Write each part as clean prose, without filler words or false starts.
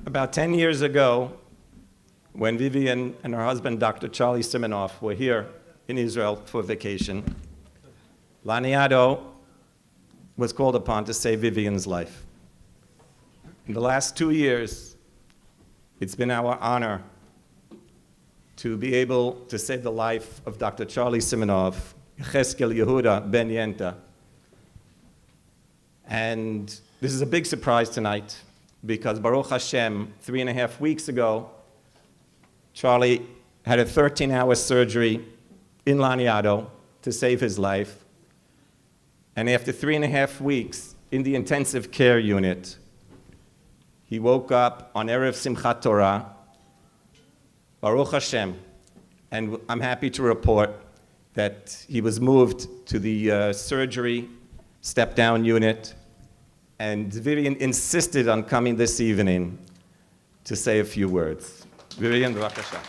About 10 years ago, when Vivian and her husband, Dr. Charlie Simenoff, were here in Israel for vacation, Laniado was called upon to save Vivian's life. In the last 2 years, it's been our honor to be able to save the life of Dr. Charlie Simenoff, Cheskel Yehuda Ben Yenta. And this is a big surprise tonight because Baruch Hashem, 3.5 weeks ago, Charlie had a 13-hour surgery in Laniado to save his life. And after 3.5 weeks in the intensive care unit, he woke up on Erev Simchat Torah, Baruch Hashem, and I'm happy to report that he was moved to the surgery step-down unit, and Vivian insisted on coming this evening to say a few words. Vivian, b'vakasha.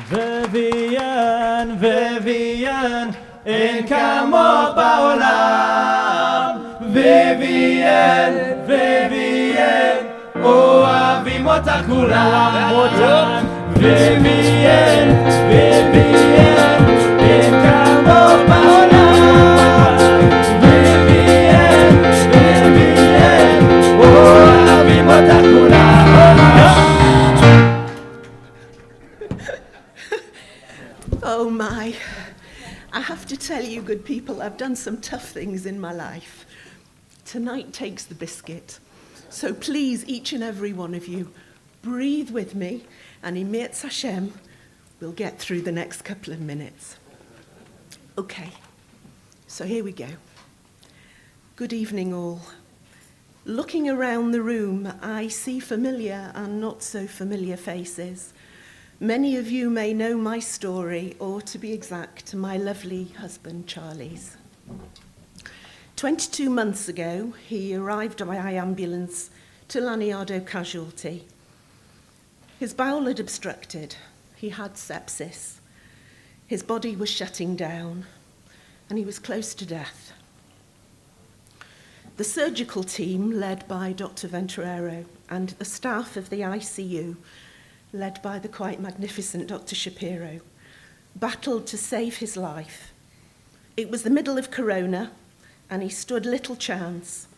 Vivian, Vivian, אין כמוך בעולם. Vivian, Vivian, אוהבים אותך כולם. Vivian, Vivian, אין כמוך בעולם. Vivian, Vivian, אוהבים אותך כולם. Oh my. I have to tell you, good people, I've done some tough things in my life. Tonight takes the biscuit. So please, each and every one of you, breathe with me, and in Mirz Hashem, we'll get through the next couple of minutes. Okay, so here we go. Good evening, all. Looking around the room, I see familiar and not so familiar faces. Many of you may know my story, or to be exact, my lovely husband, Charlie's. 22 months ago, he arrived by ambulance to Laniado casualty. His bowel had obstructed, he had sepsis, his body was shutting down, and he was close to death. The surgical team, led by Dr. Venturero, and the staff of the ICU, led by the quite magnificent Dr. Shapiro, battled to save his life. It was the middle of Corona, and he stood little chance,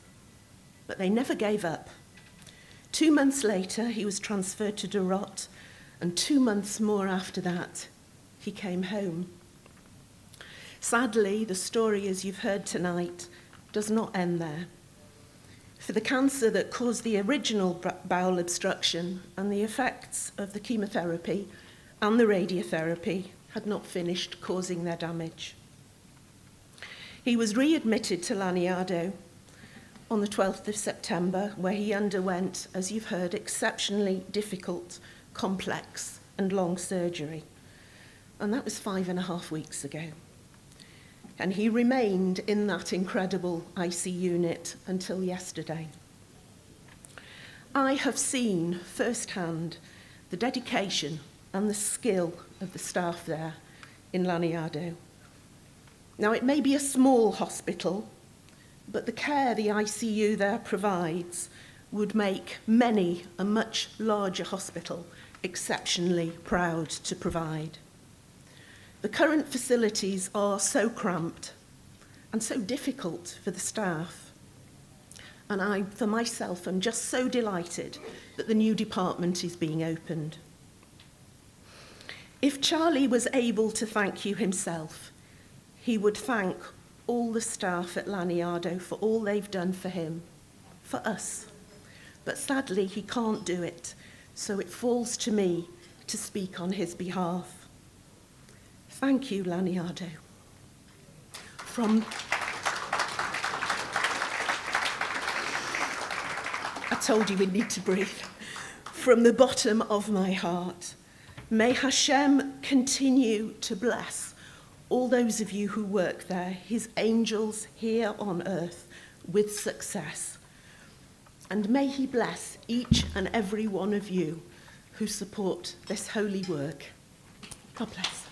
but they never gave up. 2 months later, he was transferred to Dorot, and 2 months more after that, he came home. Sadly, the story, as you've heard tonight, does not end there. For the cancer that caused the original bowel obstruction and the effects of the chemotherapy and the radiotherapy had not finished causing their damage. He was readmitted to Laniado on the 12th of September, where he underwent, as you've heard, exceptionally difficult, complex and long surgery. And that was 5.5 weeks ago. And he remained in that incredible IC unit until yesterday. I have seen firsthand the dedication and the skill of the staff there in Laniado. Now, it may be a small hospital, but the care the ICU there provides would make many a much larger hospital exceptionally proud to provide. The current facilities are so cramped and so difficult for the staff. And I, for myself, am just so delighted that the new department is being opened. If Charlie was able to thank you himself, he would thank all the staff at Laniado for all they've done for him, for us. But sadly, he can't do it, so it falls to me to speak on his behalf. Thank you, Laniado. I told you we'd need to breathe. From the bottom of my heart, may Hashem continue to bless all those of you who work there, his angels here on earth, with success. And may he bless each and every one of you who support this holy work. God bless.